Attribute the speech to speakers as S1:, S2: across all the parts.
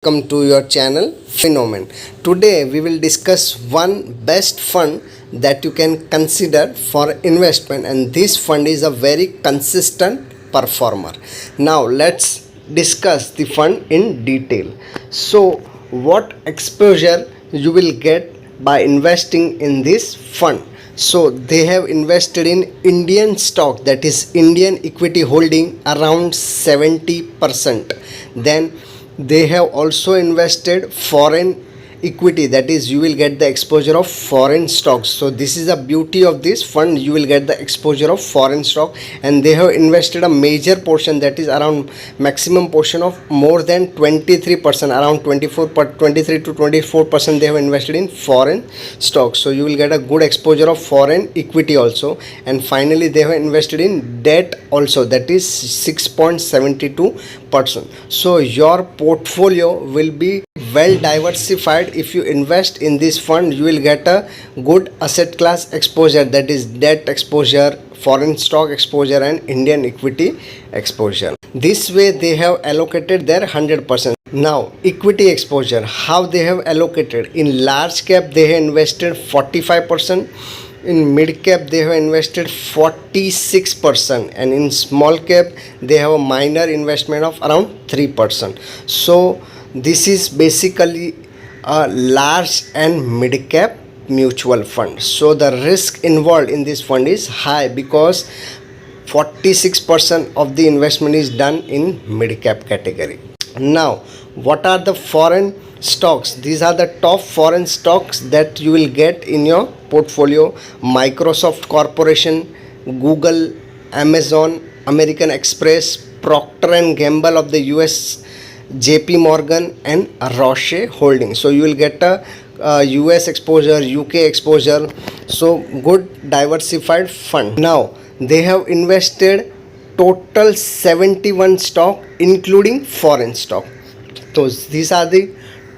S1: Welcome to your channel FINOMENT. Today we will discuss one best fund that you can consider for investment, and this fund is a very consistent performer. Now let's discuss the fund in detail. So what exposure you will get by investing in this fund? So they have invested in Indian stock, that is Indian equity holding around 70%. Then they have also invested foreign equity, that is you will get the exposure of foreign stocks. So this is the beauty of this fund, you will get the exposure of foreign stock. And they have invested a major portion, that is around maximum portion of more than 23%, around 23 to 24% they have invested in foreign stocks. So you will get a good exposure of foreign equity also. And finally they have invested in debt also, that is 6.72%. So your portfolio will be well diversified. If you invest in this fund, you will get a good asset class exposure, that is debt exposure, foreign stock exposure, and Indian equity exposure. This way they have allocated their 100%. Now equity exposure, how they have allocated: in large cap they have invested 45%, in mid cap they have invested 46%, and in small cap they have a minor investment of around 3%. So this is basically a large and mid cap mutual fund. So the risk involved in this fund is high because 46% of the investment is done in mid cap category. Now what are the foreign stocks? These are the top foreign stocks that you will get in your portfolio: Microsoft Corporation, Google, Amazon, American Express, Procter and Gamble of the US, JP Morgan, and Roche Holdings. So you will get a US exposure, UK exposure. So good diversified fund. Now they have invested total 71 stock including foreign stock. So these are the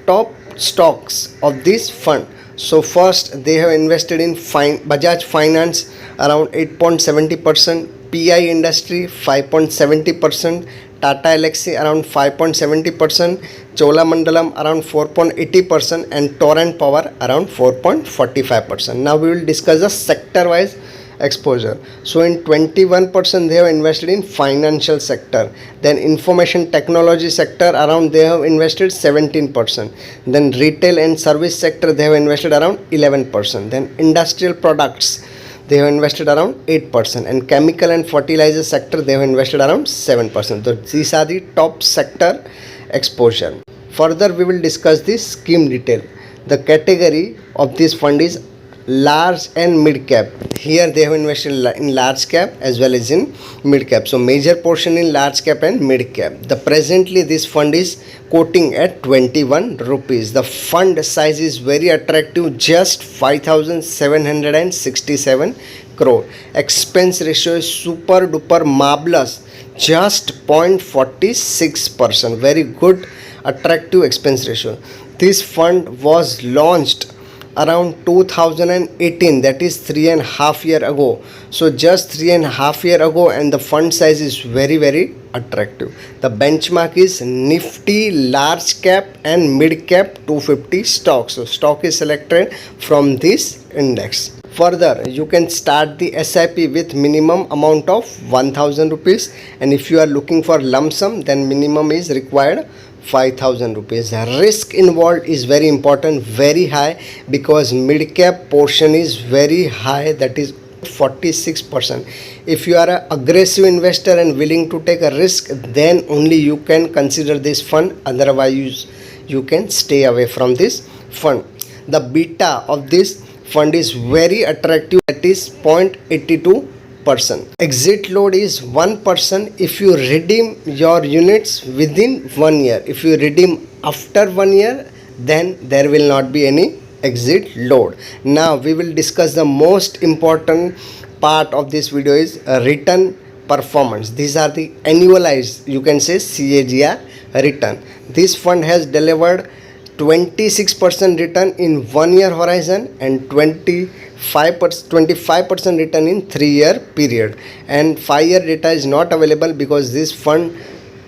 S1: top stocks of this fund. So first they have invested in Bajaj Finance around 8.70%, PI Industry 5.70%, Tata Elxsi around 5.70%, Cholamandalam around 4.80%, and Torrent Power around 4.45%. Now we will discuss the sector wise exposure. So in 21% they have invested in financial sector. Then information technology sector around they have invested 17%. Then retail and service sector they have invested around 11%. Then industrial products they have invested around 8%, and chemical and fertilizer sector they have invested around 7%. So these are the top sector exposure. Further we will discuss the scheme detail. The category of this fund is large and mid cap. Here they have invested in large cap as well as in mid cap. So major portion in large cap and mid cap. The presently this fund is quoting at 21 rupees. The fund size is very attractive, just 5,767 crore. Expense ratio is super duper marvelous, just 0.46%. Very good attractive expense ratio. This fund was launched around 2018, that is 3.5 years ago. So just 3.5 years ago, and the fund size is very attractive. The benchmark is Nifty large cap and mid cap 250 stocks. So stock is selected from this index. Further you can start the SIP with minimum amount of 1000 rupees, and if you are looking for lump sum, then minimum is required 5,000 rupees. The risk involved is very important, very high, because mid cap portion is very high, that is 46%. If you are an aggressive investor and willing to take a risk, then only you can consider this fund, otherwise you can stay away from this fund. The beta of this fund is very attractive, that is 0.82%. Exit load is 1% if you redeem your units within 1 year. If you redeem after 1 year, then there will not be any exit load. Now we will discuss the most important part of this video is return performance. These are the annualized, you can say, CAGR return. This fund has delivered 26% return in 1 year horizon and 25% return in 3 year period. And 5 year data is not available because this fund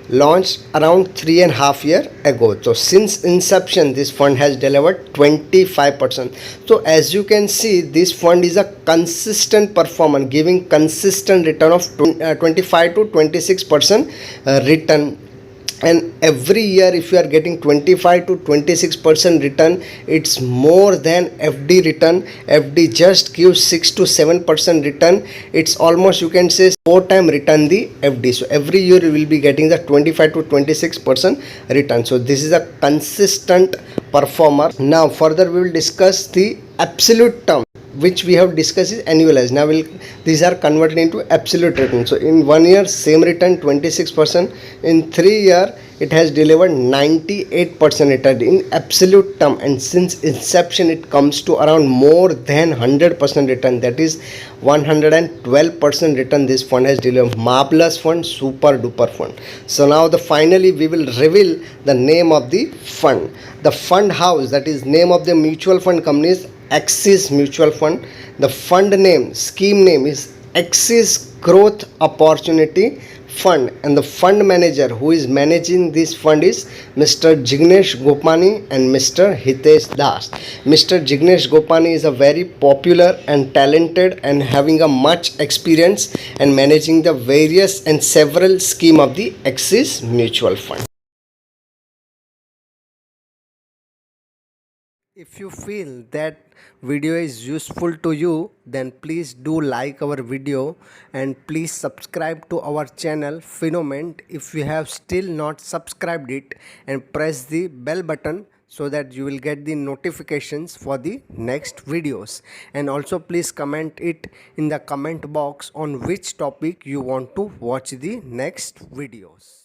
S1: launched around 3.5 years ago. So since inception, this fund has delivered 25%. So as you can see, this fund is a consistent performer, giving consistent return of 25 to 26% return. And every year, if you are getting 25 to 26% return, it's more than FD return. FD just gives 6 to 7% return. It's almost, you can say, 4 times return the FD. So every year you will be getting the 25 to 26% return. So this is a consistent performer. Now further we will discuss the absolute term, which we have discussed is annualized. Now these are converted into absolute return. So in 1 year, same return 26%. In 3 year, it has delivered 98% return in absolute term, and since inception it comes to around more than 100% return, that is 112% return this fund has delivered. Marvelous fund, super duper fund. So now finally we will reveal the name of the fund. The fund house, that is name of the mutual fund company, is Axis Mutual Fund. The fund name, scheme name, is Axis Growth Opportunity Fund, and the fund manager who is managing this fund is Mr. Jignesh Gopani and Mr. Hitesh Das. Mr. Jignesh Gopani is a very popular and talented and having a much experience and managing the various and several scheme of the Axis Mutual Fund. If you feel that video is useful to you, then please do like our video and please subscribe to our channel FINOMENT if you have still not subscribed it, and press the bell button so that you will get the notifications for the next videos. And also please comment it in the comment box on which topic you want to watch the next videos.